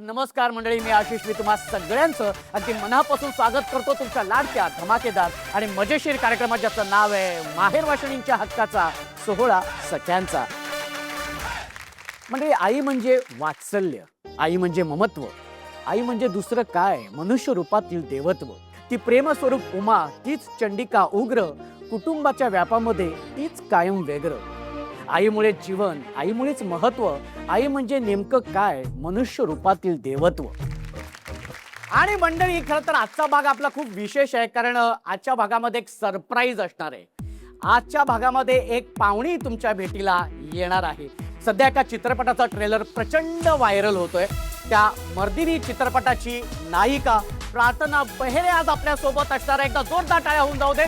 नमस्कार मंडळी, मी आशिष. मी तुम्हा सगळ्यांचं अगदी मनापासून स्वागत करतो तुमच्या लाडक्या, धमाकेदार आणि मजेशीर कार्यक्रमात, ज्याचं नाव आहे माहेर वाशिणींच्या हक्काचा सोहळा सख्यांचा. म्हणजे आई म्हणजे वात्सल्य, आई म्हणजे ममत्व, आई म्हणजे दुसरं काय, मनुष्य रूपातील देवत्व. ती प्रेमस्वरूप उमा, तीच चंडिका उग्र, कुटुंबाच्या व्यापामध्ये तीच कायम व्यग्र. आईमुळे जीवन, आईमुळेच महत्व, आई म्हणजे नेमकं काय, मनुष्य रूपातील देवत्व. आणि मंडळी, खरं तर आजचा भाग आपला खूप विशेष आहे, कारण आजच्या भागामध्ये एक सरप्राईज असणार आहे. आजच्या भागामध्ये एक पाहुणी तुमच्या भेटीला येणार आहे. सध्या एका चित्रपटाचा ट्रेलर प्रचंड व्हायरल होतोय. त्या मर्दिनी चित्रपटाची नायिका प्रार्थना बहेरे आज आपल्या सोबत असणार आहे. एकदा जोरदार टाळ्या होऊन जाऊ दे.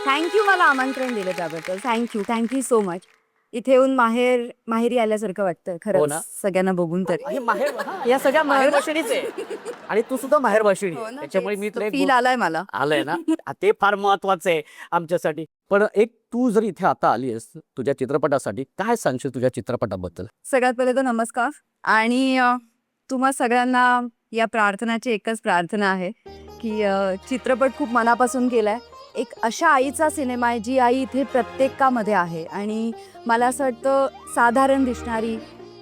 थँक्यू मला आमंत्रण दिलं त्याबद्दल. Thank you so much. इथे येऊन माहेरी आल्यासारखं वाटतं हो खरं ना? सगळ्यांना बघून तरी. हे माहेर, या सगळ्या माहेर भाषणीच आहे. आणि तू सुद्धा माहेर भाषणी हो ना, त्याच्यामुळे मी तुला फील आलाय मला. आलंय ना, ते फार महत्वाचं आहे आमच्यासाठी. पण एक तू जर इथे आता आली आहेस तुझ्या चित्रपटासाठी, काय सांगशील तुझ्या चित्रपटाबद्दल? सगळ्यात पहिले तर नमस्कार. आणि तुम्हा सगळ्यांना या प्रार्थनाची एकच प्रार्थना आहे की चित्रपट खूप मनापासून केलाय. एक अशा आईचा सिनेमा आहे जी आई इथे प्रत्येकामध्ये आहे. आणि मला असं वाटतं साधारण दिसणारी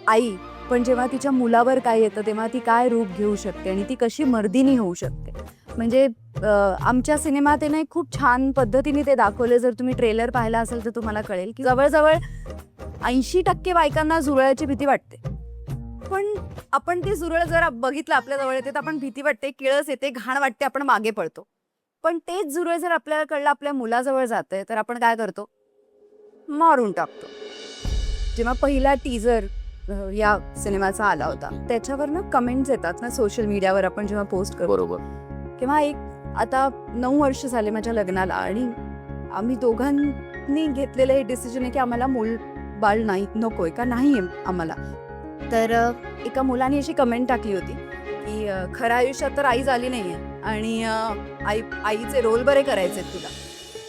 आई पण जेव्हा तिच्या मुलावर काय येतं तेव्हा ती काय रूप घेऊ शकते आणि ती कशी मर्दिनी होऊ शकते. म्हणजे आमच्या सिनेमात आहे ना, खूप छान पद्धतीने ते दाखवले. जर तुम्ही ट्रेलर पाहिला असेल तर तुम्हाला कळेल की जवळजवळ 80% बायकांना जुरळाची भीती वाटते. पण आपण ते जुरळ जर बघितलं आपल्या जवळ येते तर आपण भीती वाटते, किळस येते, घाण वाटते, आपण मागे पडतो. पण तेच जुरळ जर आपल्याला कळलं आपल्या मुलाजवळ जातंय तर आपण काय करतो? मारून टाकतो. जेव्हा पहिला टीजर या सिनेमाचा आला होता त्याच्यावर ना कमेंट्स येतात ना सोशल मीडियावर, आपण जेव्हा पोस्ट करतो. बरोबर. किंवा आता 9 वर्ष झाले माझ्या लग्नाला आणि आम्ही दोघांनी घेतलेलं हे डिसिजन आहे की आम्हाला मूल बाळ नकोय का नाही आम्हाला. तर एका मुलाने अशी कमेंट टाकली होती की खऱ्या आयुष्यात तर आई झाली नाहीये आणि आईचे रोल बरे करायचे तुला.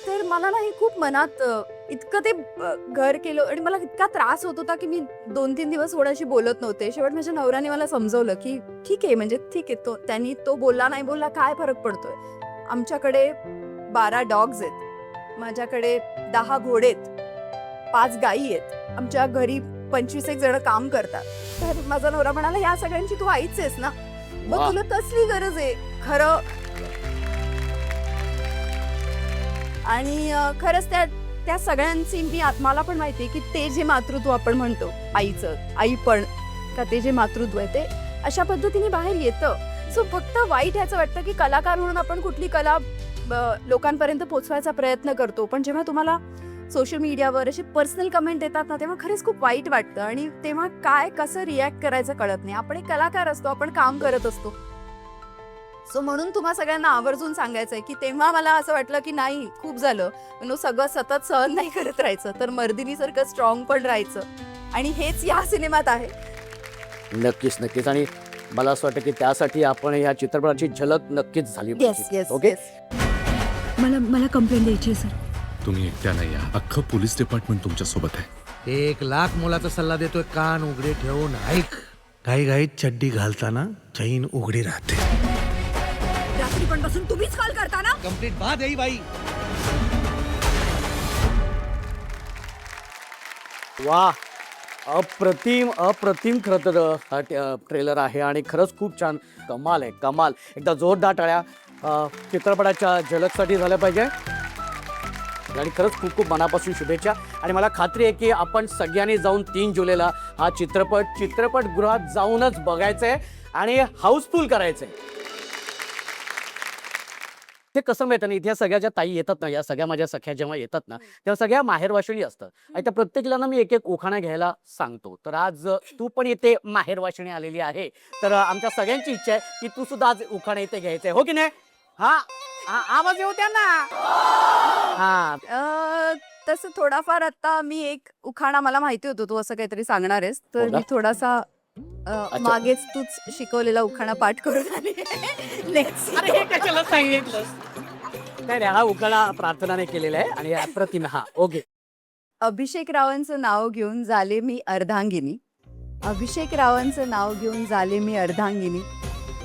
तर मला ना हे खूप मनात इतकं ते घर केलं आणि मला इतका त्रास होत होता की मी 2-3 दिवस कोणाशी बोलत नव्हते. शेवट माझ्या नवऱ्याने मला समजवलं की ठीक आहे, म्हणजे ठीक आहे, त्यांनी तो बोलला नाही बोलला काय फरक पडतोय. आमच्याकडे 12 डॉग्स आहेत, माझ्याकडे 10 घोडे आहेत, 5 गायी आहेत, आमच्या घरी 25 जण काम करतात. तर माझा नवरा म्हणाला या सगळ्यांची तू आईच आहेस ना, मग तुला कसली गरज आहे खरं. आणि खरंच त्या सगळ्यांची मला पण माहिती आहे की ते जे मातृत्व आपण म्हणतो आईचं, आई पण का ते जे मातृत्व आहे ते अशा पद्धतीने बाहेर येतं. सो फक्त वाईट ह्याचं वाटतं की कलाकार म्हणून आपण कुठली कला लोकांपर्यंत पोचवायचा प्रयत्न करतो, पण जेव्हा तुम्हाला सोशल मीडियावर असे पर्सनल कमेंट येतात ना तेव्हा खरंच खूप वाईट वाटतं आणि तेव्हा काय कसं रिॲक्ट करायचं कळत नाही. आपण एक कलाकार असतो, आपण काम करत असतो. सो म्हणून तुम्हा सगळ्यांना आवर्जून सांगायचंय की तेव्हा मला असं वाटलं की नाही, खूप झालं, सगळं सतत सहन नाही करत राहायचं, तर मर्दिनीसारखं स्ट्रॉंग पण राहायचं. आणि हेच या सिनेमात आहे. नक्कीच नक्कीच. आणि मला असं वाटतं की त्यासाठी आपण या चित्रपटाची झलक नक्कीच झाली पाहिजे. ओके, मला कंप्लेंट द्यायची आहे सर. तुम्ही एकट्या नाही, अख्खं पोलीस डिपार्टमेंट तुमच्या सोबत आहे. 1,00,000 मोलाचा सल्ला देतोय, कान उघडे ठेवून ऐक. घाईघाईत चड्डी घालताना चैन उघडी राहते. रात्रीपणापासून तुम्हीच कॉल करता ना. कंप्लीट बाद आहे बाई. वा, अप्रतिम खरं तर हा ट्रेलर आहे आणि खरंच खूप छान, कमाल आहे, कमाल. एकदा जोरदार टाळ्या चित्रपटाच्या झलकसाठी झाल्या पाहिजे. आणि खरंच खूप खूप मनापासून शुभेच्छा. आणि मला खात्री आहे की आपण सगळ्यांनी जाऊन 3 जुलैला हा चित्रपटगृहात जाऊनच बघायचं आहे आणि हाऊसफुल करायचं आहे. ते कसं माहिती नाही, इथे सगळ्या ज्या ताई येतात ना, या सगळ्या माझ्या सख्या जेव्हा येतात ना तेव्हा सगळ्या माहेरवाशिणी असतात आणि त्या प्रत्येकीला ना मी एक उखाणा घ्यायला सांगतो. तर आज तू पण इथे माहेरवाशिणी आलेली आहे, तर आमच्या सगळ्यांची इच्छा आहे की तू सुद्धा आज उखाणा इथे घ्यायचंय, हो की नाही? हा, आवाज येऊ द्या ना. हा, तसं थोडाफार आता मी एक उखाणा मला माहिती होतो तू असं काहीतरी सांगणार आहेस, तर मी थोडासा मागेच तूच शिकवलेला उखाणा पाठ करून आले. Next. अरे हे कशाला सांगितलंस? नाही नाही, हा उखाणा प्रार्थनाने केलेला आहे आणि अप्रतिम. हा ओके. अभिषेक रावांचं नाव घेऊन झाले मी अर्धांगिनी. अभिषेक रावांचं नाव घेऊन झाले मी अर्धांगिनी.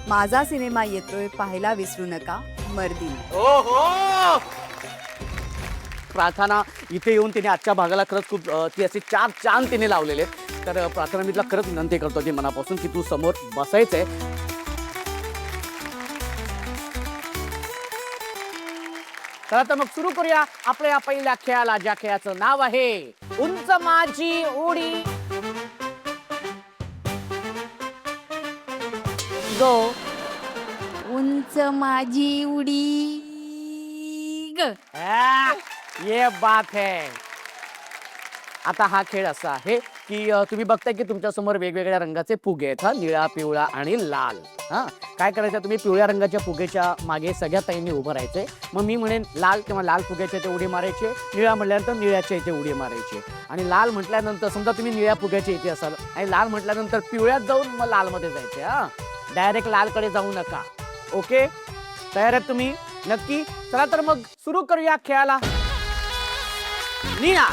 माझा सिनेमा येतोय पाहायला विसरू नका मर्दिनी. ओहो, प्रार्थना इथे येऊन तिने आजच्या भागाला खरंच खूप ती असे 4 चांद तिने लावलेले आहेत. तर प्रार्थना मी तुला खरंच विनंती करतो की मनापासून की तू समोर बसायचंय. चला तर मग सुरू करूया आपल्या पहिल्या खेळाला, ज्या खेळाचं नाव आहे उंच माझी उडी. गो. उंच माझी उडी ग. ये बात है. आता हा खेळ असा आहे की तुम्ही बघताय की तुमच्या समोर वेगवेगळ्या रंगाचे फुगे आहेत. हा, निळा, पिवळा आणि लाल. हा, काय करायचं, तुम्ही पिवळ्या रंगाच्या फुगेच्या मागे सगळ्या ताईंनी उभं राहायचंय. मग मी म्हणेन लाल किंवा लाल फुग्याच्या इथे उडी मारायची, निळा म्हटल्यानंतर निळ्याच्या इथे उडी मारायची, आणि लाल म्हटल्यानंतर समजा तुम्ही निळ्या फुग्याच्या इथे असाल आणि लाल म्हटल्यानंतर पिवळ्यात जाऊन मग लालमध्ये जायचे. हा, डायरेक्ट लालकडे जाऊ नका. ओके, तयार आहेत तुम्ही? नक्की. चला तर मग सुरू करूया खेळाला. निळा,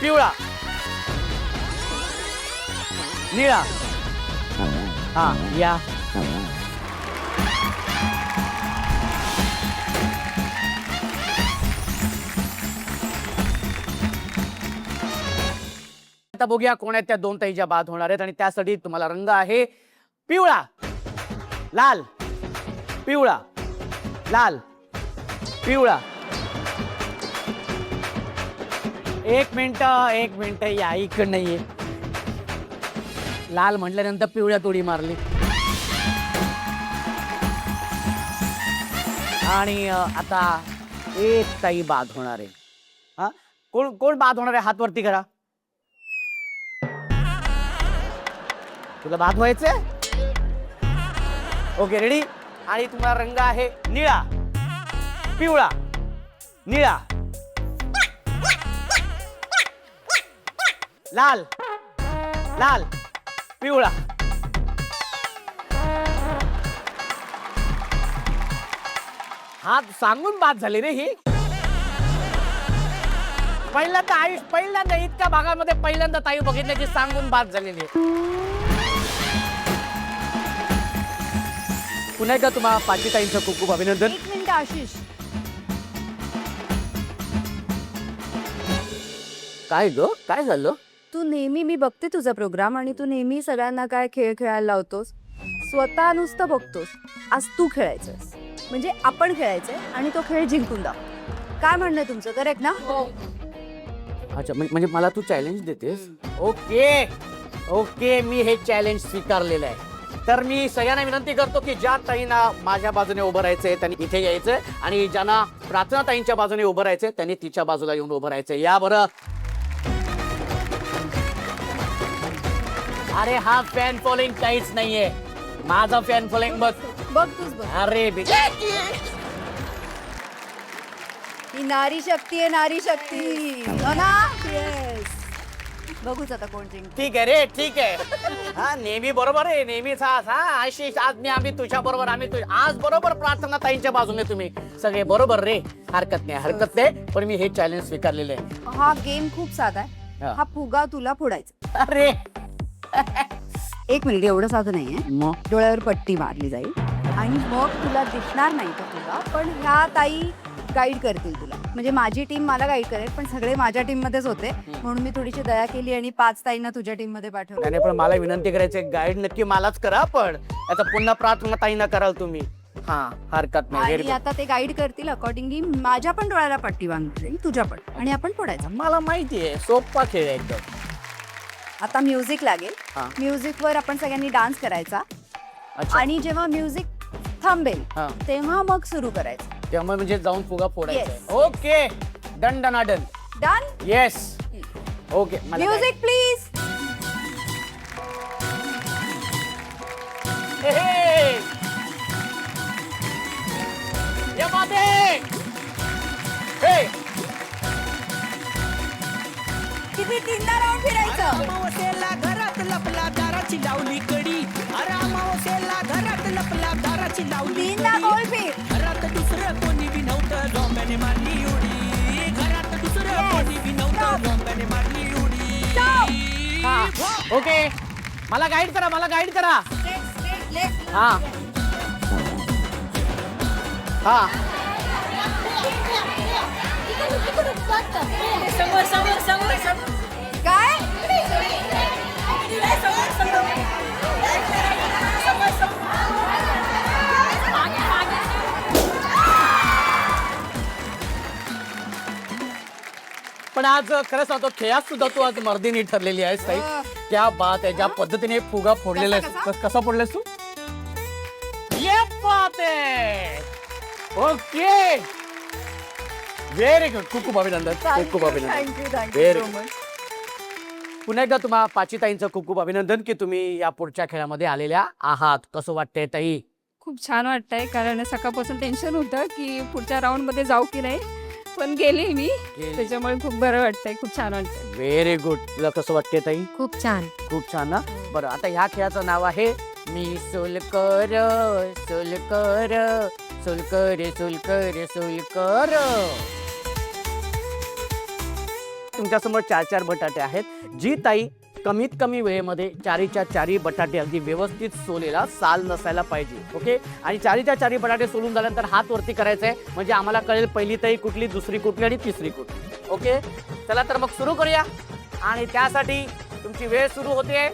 पिवळा, निळा. हा, या. आता बघूया कोण आहेत त्या 2 ताई ज्या बाद होणार आहेत, आणि त्यासाठी तुम्हाला रंग आहे पिवळा, लाल, पिवळा, लाल, पिवळा. एक मिनिट या इकडे नाहीये. लाल म्हटल्यानंतर पिवळ्यात उडी मारली, आणि आता एक ताई बाद होणार आहे. हा, कोण कोण बाद होणार आहे? हात वरती करा. तुला बाद व्हायचंय? Okay, ready. आणि तुम्हाला रंग आहे निळा, पिवळा, निळा, लाल, लाल, पिवळा. हात सांगून बाद झाली रे ही. पहिल्यांदा इतक्या भागामध्ये पहिल्यांदा ताई बघितलं की सांगून बाद झालेली आहे. पुन्हा एकदा तुम्हाला पाची ताईंचं खूप खूप अभिनंदन. 1 मिनिट आशिष. काय ग, काय झालं? तू नेहमी, मी बघते तुझा प्रोग्राम आणि तू नेहमी सगळ्यांना काय खेळ खेळायला लावतोस, स्वतः नुसतं बघतोस. आज तू खेळायचंस, म्हणजे आपण खेळायचंय आणि तो खेळ जिंकून दाव. काय म्हणणं आहे तुमचं? करेक्ट ना? अच्छा, म्हणजे मला तू चॅलेंज देतेस? ओके ओके, मी हे चॅलेंज स्वीकारलेलं आहे. तर मी सगळ्यांना विनंती करतो की ज्या ताईंना माझ्या बाजूने उभं राहायचंय त्यांनी इथे यायचंय, आणि ज्यांना प्रार्थना ताईंच्या बाजूने उभं राहायचंय त्यांनी तिच्या बाजूला येऊन उभं राहायचंय. या बरं. अरे हा फॅन फॉलोइंग काहीच नाहीये. माझा फॅन फॉलोइंग बघ. बघ तूच बघ. अरे ही नारी शक्ती आहे, नारी शक्ती. हो ना? येस. बघूच आता कोण जिंकतं. ठीक आहे रे, ठीक आहे. हा, नेहमी बरोबर आहे, नेहमीच. हा आशिष, आम्ही तुझ्या बरोबर, आज बरोबर प्रार्थना ताईंच्या बाजूने तुम्ही सगळे बरोबर रे. हरकत नाही. पण मी हे चॅलेंज स्वीकारलेलं आहे. हा गेम खूप साधा आहे. हा. हा फुगा तुला फोडायचा. अरे 1 मिनिट, एवढं साधं नाहीये. मग डोळ्यावर पट्टी मारली जाईल आणि मग तुला दिसणार नाही तो फुगा, पण ह्या ताई गाईड करतील तुला. म्हणजे माझी टीम मला गाईड करेल, पण सगळे माझ्या टीम मध्येच होते, म्हणून मी थोडीशी दया केली आणि 5 ताईंना तुझ्या टीम मध्ये पाठवलं. त्याने पण मला विनंती करायची, गाईड नक्की मलाच करा, पण आता पुन्हा प्रार्थना ताईंना कराल तुम्ही. हा, हरकत नाही. आणि आता ते गाईड करतील अकॉर्डिंगली. माझ्या पण डोळ्याला पट्टी बांधली, तुझ्या पण, आणि आपण फोडायचा. मला माहिती आहे, सोपा खेळ आहे एकदम. आता म्युझिक लागेल. हा. म्युझिक वर आपण सगळ्यांनी डान्स करायचा, अच्छा. आणि जेव्हा म्युझिक थांबेल हा. तेव्हा मग सुरू करायचं. त्यामुळे म्हणजे जाऊन फुगा फोडायचा. Yes. Okay, done. Done. Yes. Okay, music please. किती 3दा राऊंड फिरायचं. दाराची लावली कडी अरे अमावस्येला घरात लपला दाराची लावली बिना बोल कडी भी. घरात दुसरं कोणी बी नव्हतं झोंब्याने मारली उडी घरात दुसरं कोणी बी नव्हतं झोंब्याने मारली उडी हा ओके मला गाईड करा हा हा काय पण आज खरं सांगतो खेळात सुद्धा तू आज मर्दिनी ठरलेली आहेस ताई क्या बात आहे ज्या पद्धतीने फुगा फोडलेला आहेस कसा फोडलास तू ये बात आहे ओके व्हेरी गुड खूप खूप अभिनंदन खूप अभिनंदन थँक्यू Very सो मच. पुन्हा एकदा तुम्हा पाचीताईंचं खूप खूप अभिनंदन की तुम्ही या पुढच्या खेळामध्ये आलेल्या आहात कसं वाटतंय ताई खूप छान वाटतंय कारण सकाळपासून टेन्शन होतं की पुढच्या राऊंड मध्ये जाऊ की नाही पण गेले मी त्याच्यामुळे खूप बरं वाटतंय खूप छान वाटतंय व्हेरी गुड तुला कसं वाटतंय ताई खूप छान खूप छान ना बरं आता ह्या खेळाचं नाव आहे मी सोलकर सोलकर सोलकर सोलकर सोलकर तुमच्यासमोर 4 बटाटे आहेत जी ताई कमीत कमी वेळेमध्ये 4 बटाटे अगदी व्यवस्थित सोलेला साल नसायला पाहिजे ओके आणि 4 बटाटे सोलून झाल्यानंतर हात वरती करायचा आहे म्हणजे आम्हाला कळेल पहिली ताई कुठली दुसरी कुठली आणि तिसरी कुठली ओके चला तर मग सुरू करूया आणि त्यासाठी तुमची वेळ सुरू होते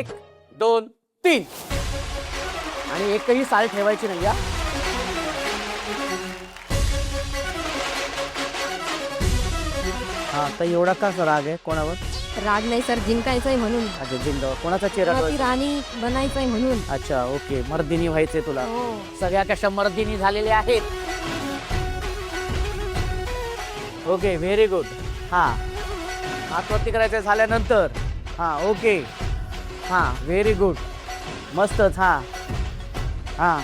1 2 3 आणि एकही साल ठेवायची नाही या हा तर एवढा का राग आहे कोणावर राग नाही सर जिंकायचंय म्हणून अच्छा जिंदावर कोणाचा चेहरा ती कळतो? राणी बनायचंय म्हणून अच्छा ओके मर्दिनी व्हायचे तुला हो सगळ्या कशा मर्दिनी झालेल्या आहेत ओके व्हेरी गुड हा हातवरती करायचं झाल्यानंतर हा ओके हा व्हेरी गुड मस्तच हा हा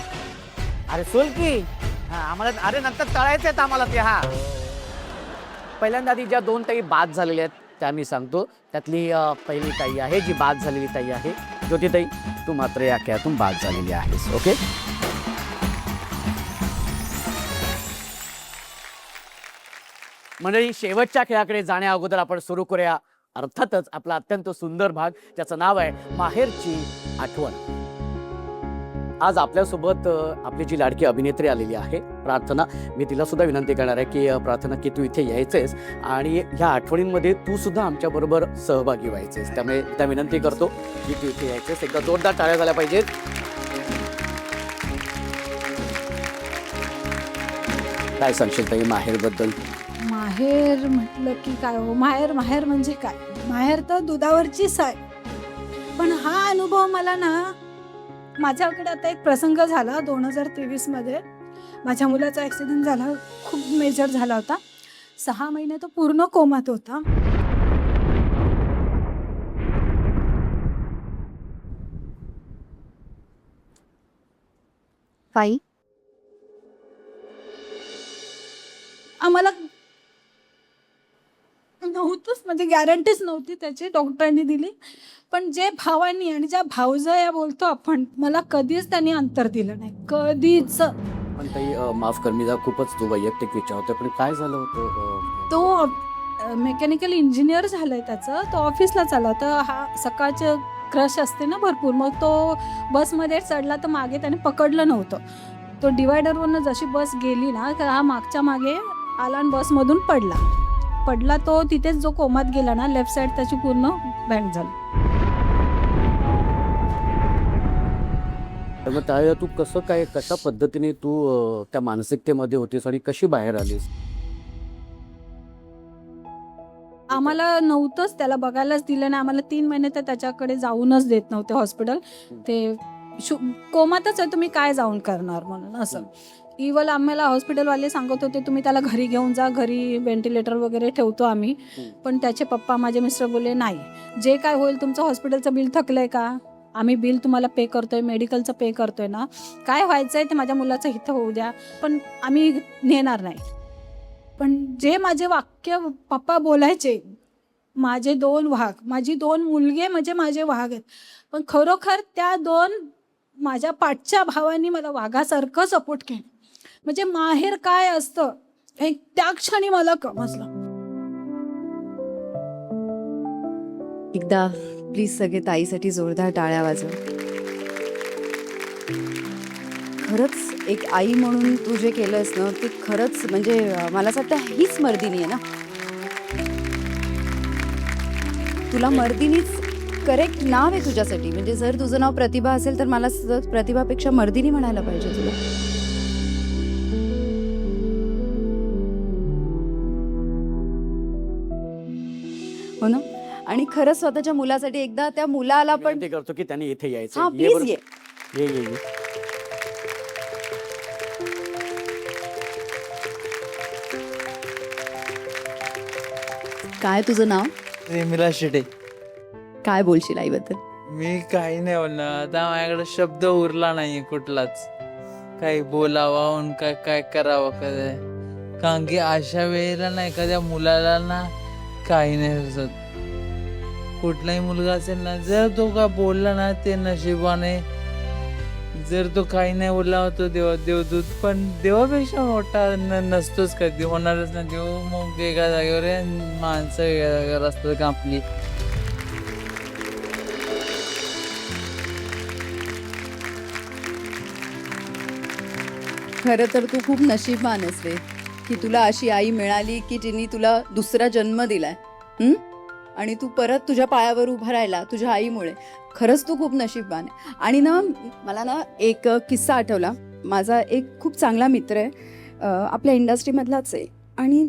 अरे सोल की हा आम्हाला अरे नंतर तळायचे आहेत आम्हाला ते हा पहिल्यांदा आधी ज्या 2 ताई बाद झालेल्या आहेत त्या मी सांगतो त्यातली पहिली ताई आहे जी बाद झालेली ताई आहे ज्योती ताई तू मात्र या खेळातून बाद झालेली आहेस ओके मंडळी शेवटच्या खेळाकडे जाण्या अगोदर आपण सुरू करूया अर्थातच आपला अत्यंत सुंदर भाग ज्याचं नाव आहे माहेरची आठवण आज आपल्यासोबत आपली जी लाडकी अभिनेत्री आलेली आहे प्रार्थना मी तिला सुद्धा विनंती करणार आहे की प्रार्थना की तू इथे यायचेस आणि ह्या आठवणींमध्ये तू सुद्धा आमच्याबरोबर सहभागी व्हायचेस त्यामुळे त्या विनंती करतो की तू इथे यायचेस एकदा जोरदार टाळ्या झाल्या पाहिजेत काय सांगशील ताई माहेरबद्दल माहेर म्हटलं की काय हो माहेर माहेर म्हणजे काय माहेर तर दुधावरची साय पण हा अनुभव मला ना माझ्याकडे आता एक प्रसंग झाला 2023 मध्ये माझ्या मुलाचा ॲक्सिडेंट झाला खूप मेजर झाला होता 6 महिने तो पूर्ण कोमात होता फाई आम्हाला नव्हतंच म्हणजे गॅरंटीच नव्हती त्याची डॉक्टरांनी दिली पण जे भावांनी आणि ज्या भावजया बोलतो आपण मला कधीच त्यांनी अंतर दिलं नाही कधीच पण ताई माफ कर मी खूपच तू वैयक्तिक विचारतोय पण काय झालं होतं तो मेकॅनिकल इंजिनियर झालाय त्याचं तो ऑफिसला चालला होता हा सकाळचं क्रश असते ना भरपूर मग तो बसमध्ये चढला तर मागे त्याने पकडलं नव्हतं तो डिवायडरवरनं जशी बस गेली ना तर हा मागच्या मागे आला आणि बसमधून पडला तो तिथेच जो कोमात गेला ना लेफ्ट साईड त्याची पूर्ण बँक झाली तर मग त्या तू कसं काय कशा पद्धतीने तू त्या मानसिकतेमध्ये होतीस आणि कशी बाहेर आलीस आम्हाला नव्हतंच त्याला बघायलाच दिलं नाही आम्हाला 3 महिने तर त्याच्याकडे जाऊनच देत नव्हते हॉस्पिटल ते कोमातच आहे तुम्ही काय जाऊन करणार म्हणून असं इव्हन आम्हाला हॉस्पिटलवाले सांगत होते तुम्ही त्याला घरी घेऊन जा घरी व्हेंटिलेटर वगैरे ठेवतो आम्ही पण त्याचे पप्पा माझे मिस्टर बोलले नाही जे काय होईल तुमचं हॉस्पिटलचं बिल थकलंय का आम्ही बिल तुम्हाला पे करतोय मेडिकलचं पे करतोय ना काय व्हायचंय ते माझ्या मुलाचं हिथं होऊ द्या पण आम्ही नेणार नाही पण जे माझे वाक्य पप्पा बोलायचे माझे 2 वाघ, माझी 2 मुलगे म्हणजे माझे वाघ आहेत. पण खरोखर त्या 2 माझ्या पाठच्या भावांनी मला वाघासारखं सपोर्ट केलं. म्हणजे माहेर काय असतं हे त्या क्षणी मला समजलं. एकदा प्लीज सगळे ताईसाठी जोरदार टाळ्या वाजवा. खरंच एक आई म्हणून तू जे केलंस ना ते खरंच म्हणजे मला असं वाटतं हीच मर्दिनी आहे ना. तुला मर्दिनीच करेक्ट नाव आहे तुझ्यासाठी. म्हणजे जर तुझं नाव प्रतिभा असेल तर मला प्रतिभापेक्षा मर्दिनी म्हणायला पाहिजे तुला. हो ना. आणि खरंच स्वतःच्या मुलासाठी एकदा त्या मुलाला पण ते करतो की त्यांनी इथे यायचं. हा ये प्लीज बरं. ये. ये. काय तुझं नाव? रेमिला शेटे. काय बोलशील आईबद्दल? मी काही नाही बोलणार आता. माझ्याकडे शब्द उरला नाही कुठलाच. काही बोलावं काय काय करावं काय. कारण की अशा वेळेला ना एखाद्या मुलाला ना काही नाही सुचत. कुठलाही मुलगा असेल ना जर तो का बोलला ना ते नशिबाने. जर तो काही नाही बोलला तो देवदूत पण देवापेक्षा मोठा नसतोच कधी. होणारच ना. देव मग वेगळ्या जागेवर आहे, माणसं वेगळ्या जागेवर असतात का आपली. खरं तर तू खूप नशीबवान आहेस रे की तुला अशी आई मिळाली की जिने तुला दुसरा जन्म दिलाय. आणि तू परत तुझ्या पायावर उभा राहिला तुझ्या आईमुळे. खरंच तू खूप नशीबवान आहे. आणि ना मला ना एक किस्सा आठवला. माझा एक खूप चांगला मित्र आहे, आपल्या इंडस्ट्रीमधलाच आहे. आणि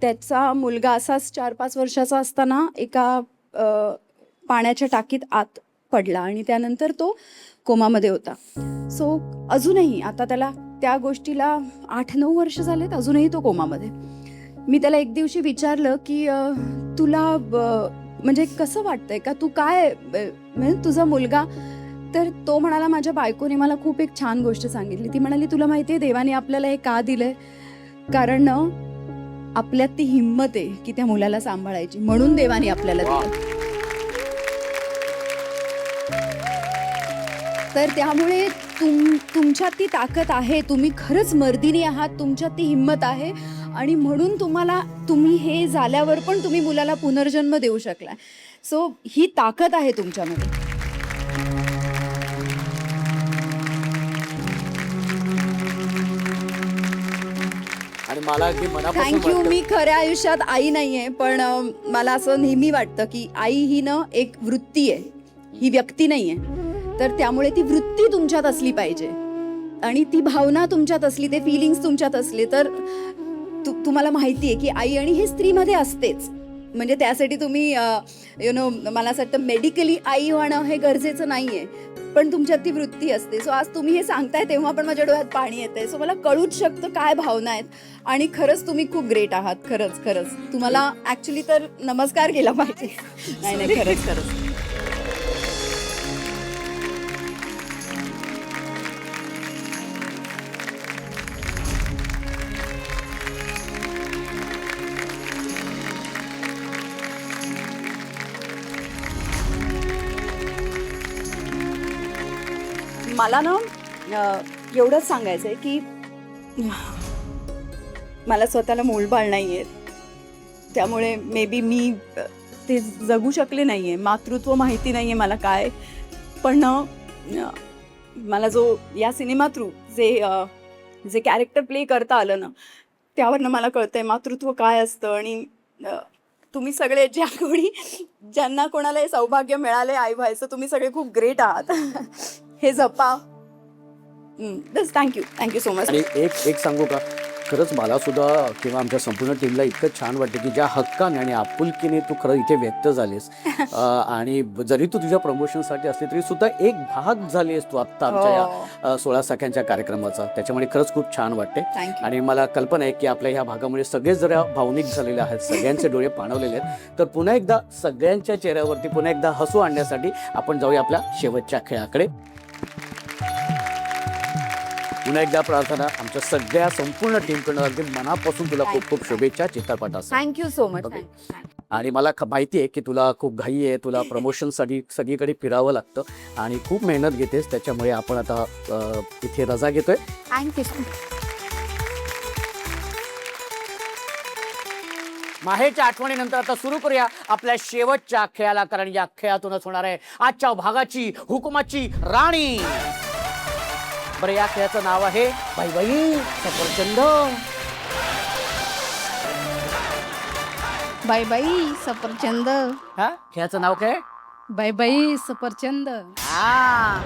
त्याचा मुलगा असाच 4-5 वर्षाचा असताना एका पाण्याच्या टाकीत आत पडला आणि त्यानंतर तो कोमामध्ये होता. सो अजूनही आता त्याला त्या गोष्टीला 8-9 वर्ष झालेत, अजूनही तो कोमामध्ये. मी त्याला एक दिवशी विचारलं की तुला म्हणजे कसं वाटतंय का, तू काय म्हणजे तुझा मुलगा. तर तो म्हणाला माझ्या बायकोने मला खूप एक छान गोष्ट सांगितली. ती म्हणाली तुला माहिती आहे देवाने आपल्याला हे का दिलंय, कारण आपल्यात ती हिंमत आहे की त्या मुलाला सांभाळायची, म्हणून देवाने आपल्याला दिलं. तर त्यामुळे तुमच्यात ती ताकद आहे. तुम्ही खरंच मर्दिनी आहात, तुमच्यात ती हिंमत आहे. आणि म्हणून तुम्ही हे झाल्यावर पण तुम्ही मुलाला पुनर्जन्म देऊ शकलाय. सो ही ताकद आहे तुमच्यामध्ये. आणि मला अगदी मनापासून थँक्यू. वाटतं. मी खऱ्या आयुष्यात आई नाहीये पण मला असं नेहमी वाटतं की आई ही ना एक वृत्ती आहे, ही व्यक्ती नाहीये. तर त्यामुळे ती वृत्ती तुमच्यात असली पाहिजे आणि ती भावना तुमच्यात असली, ते फिलिंग्स तुमच्यात असले तर तुम्हाला माहिती आहे की आई आणि हे स्त्रीमध्ये असतेच. म्हणजे त्यासाठी तुम्ही मला असं वाटतं मेडिकली आई होणं हे गरजेचं नाहीये, पण तुमच्यात ती वृत्ती असते. सो आज तुम्ही हे सांगताय तेव्हा पण माझ्या डोळ्यात पाणी येतंय. सो मला कळूच शकतं काय भावना आहेत. आणि खरंच तुम्ही खूप ग्रेट आहात. खरंच तुम्हाला ऍक्च्युली तर नमस्कार केला पाहिजे. नाही खरंच. मला ना एवढंच सांगायचं आहे की मला स्वतःला मूलबाळ नाही आहे, त्यामुळे मे बी मी ते जगू शकले नाही आहे. मातृत्व माहिती नाही आहे मला काय. पण मला जो या सिनेमा थ्रू जे कॅरेक्टर प्ले करता आलं ना त्यावरनं मला कळतं आहे मातृत्व काय असतं. आणि तुम्ही सगळे ज्यांना कोणाला हे सौभाग्य मिळाले आई व्हायचं, तुम्ही सगळे खूप ग्रेट आहात. हे जपा. Thank you so much. आणि एक सांगू का, खरंच मला सुद्धा किंवा आमच्या संपूर्ण टीमला इतकं छान वाटतं की ज्या हक्काने आणि आपुलकीने तू खरं इथे व्यक्त झालीस. आणि जरी तू तुझ्या प्रमोशनसाठी असली तरी सुद्धा एक भाग झालीस तू आत्ता आमच्या या 16 सख्यांच्या कार्यक्रमाचा. त्याच्यामुळे खरंच खूप छान वाटते. आणि मला कल्पना आहे की आपल्या ह्या भागामुळे सगळेच जरा भावनिक झालेले आहेत, सगळ्यांचे डोळे पाणवलेले आहेत. तर पुन्हा एकदा सगळ्यांच्या चेहऱ्यावरती पुन्हा एकदा हसू आणण्यासाठी आपण जाऊया आपल्या शेवटच्या खेळाकडे. पुन्हा एकदा प्रार्थना आमच्या सगळ्या संपूर्ण टीमकडनं अगदी मनापासून तुला खूप खूप शुभेच्छा चित्रपटासाठी. Thank you so much. आणि मला माहिती आहे की तुला खूप घाई आहे, तुला प्रमोशनसाठी सगळीकडे फिरावं लागतं आणि खूप मेहनत घेतेस, त्याच्यामुळे आपण आता इथे रजा घेतोय. थँक्यू. माहेरच्या आठवणीनंतर आता सुरू करूया आपल्या शेवटच्या खेळाला, कारण या खेळातूनच होणार आहे आजच्या भागाची हुकुमाची राणी. बरं, या खेळाचं नाव आहे बाई बाई सफरचंद. बाई बाई सफरचंद. हा, खेळाचं नाव काय? बाई बाई सफरचंद. हा.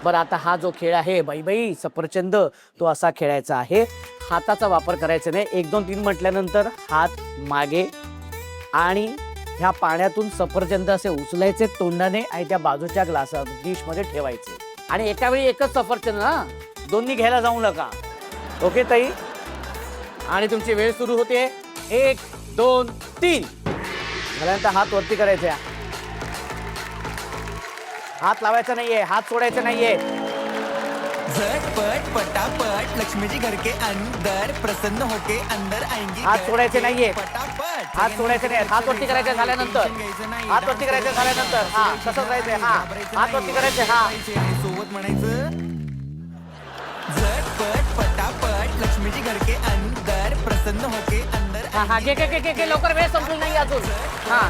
बरं, आता हा जो खेळ आहे बाई बाई सफरचंद, तो असा खेळायचा आहे. हाताचा वापर करायचा नाही. 1 2 3 म्हटल्यानंतर हात मागे आणि ह्या पाण्यातून सफरचंद असे उचलायचे तोंडाने आणि त्या बाजूच्या ग्लासात डिशमध्ये ठेवायचे. आणि एका वेळी एकच सफरचंद, हा, दोन्ही घ्यायला जाऊ नका. ओके ताई? आणि तुमची वेळ सुरू होते. 1 2 3 झाल्यानंतर हात वरती करायचे. हात लावायचा नाहीये, हात सोडायचा नाहीये. झटपट पटापट लक्ष्मी जी घर के अंदर प्रसन्न होके अंदर आएंगी. हात सोडायचे नाहीये. पटापट हात सोडायचे नाही. हात वरती करायचे झाल्यानंतर. हात वरती करायचे झाल्यानंतर. हा, तसंच राहायचंय. हा, हात वरती करायचे. हा, आणि सोबत म्हणायचं झटपट पटापट लक्ष्मी जी घर के अंदर प्रसन्न होके अंदर हा, हा, घे घे घे घे घे, लवकर, वेळ संपली नाही अजून. हा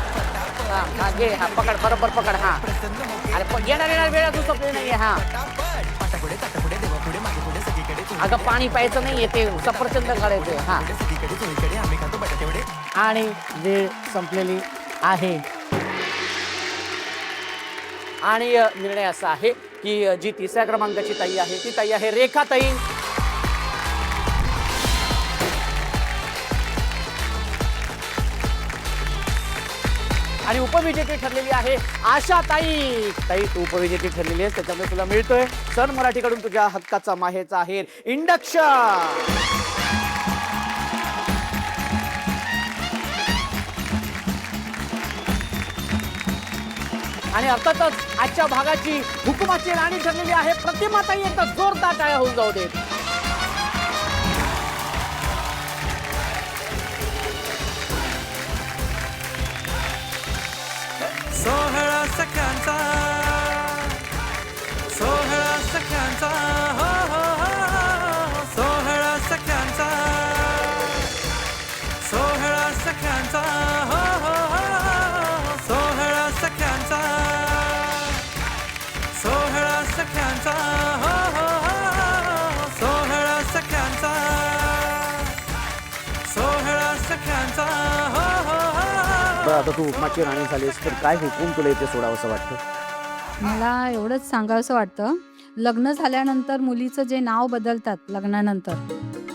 हा हा, घे. हा, पकड, बरोबर पकड. हा, प्रसन्न होके अरे येणार वेळ अजून संपली नाहीये. हा, पटापट पाटापुढे ताटापुढे देवापुढे मागेपुढे सगळीकडे अगं पाणी प्यायचं नाहीये, ते सफरचंद काढायचे. हा, सगळीकडे चोळीकडे आम्ही खातो बटाटेवडे. आणि वेळ संपलेली आहे. आणि निर्णय असा आहे की जी 3ऱ्या क्रमांकाची ताई आहे ती ताई आहे रेखा ताई. आणि उपविजेती ठरलेली आहे आशा ताई. ताई, तू उपविजेती ठरलेली आहेस, त्याच्यामुळे तुला मिळतोय सन मराठीकडून तुझ्या हक्काचा माहेरचा आहे इंडक्शन. आणि अर्थातच आजच्या भागाची हुकुमाची राणी ठरलेली आहे प्रतिमा ताई. एकदा जोरदार टाळ्या होऊन जाऊ देत. सोहळा सखांचा सोहळा सखांचा हो हो हो सोहळा सखांचा सोहळा सखांचा हो हो हो सोहळा सखांचा सोहळा सखांचा हो हो हो सोहळा सखांचा सोहळा सखांचा हो हो बरं, आता तू हुकुमाची राणी झालीस, तर काय हुकूम तुला इथे सोडावंसं वाटतं? मला एवढंच सांगावंसं वाटतं, लग्न झाल्यानंतर मुलीचं जे नाव बदलतात लग्नानंतर,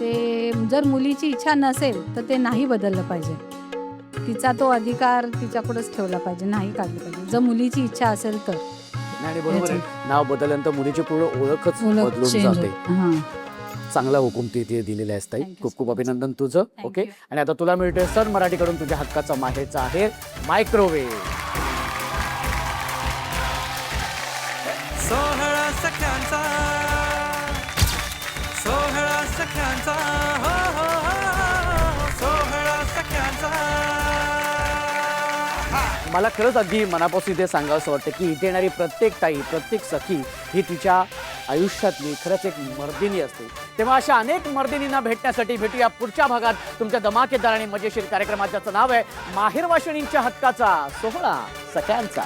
ते जर मुलीची इच्छा नसेल तर ते नाही बदललं पाहिजे. तिचा तो अधिकार तिच्याकडेच ठेवला पाहिजे, नाही काढलं पाहिजे, जर मुलीची इच्छा असेल तर. आणि बरोबर आहे, नाव बदलल्यानंतर मुलीची पूर्ण ओळखच बदलून जाते. हां. चांगला हुकूम तिथे दिलेला आहेस ताई. Thank you खूप खूप so much. अभिनंदन तुझं. Thank okay, you. आणि आता तुला मिळतोय सन मराठीकडून तुझ्या हक्काचा माहेरचा आहे मायक्रोवेव्ह. सोहळा सखांचा सोहळा सखांचा हो हो हो सोहळा सखांचा. मला खरंच अगदी मनापासून इथे सांगावंसं वाटतं की इथे येणारी प्रत्येक ताई, प्रत्येक सखी ही तिच्या आयुष्यातली खरंच एक मर्दिनी असते. तेव्हा अशा अनेक मर्दिनींना भेटण्यासाठी भेटूया पुढच्या भागात तुमच्या धमाकेदार आणि मजेशीर कार्यक्रमात, ज्याचं नाव आहे माहेरवाशिणींच्या हक्काचा सोहळा सख्यांचा.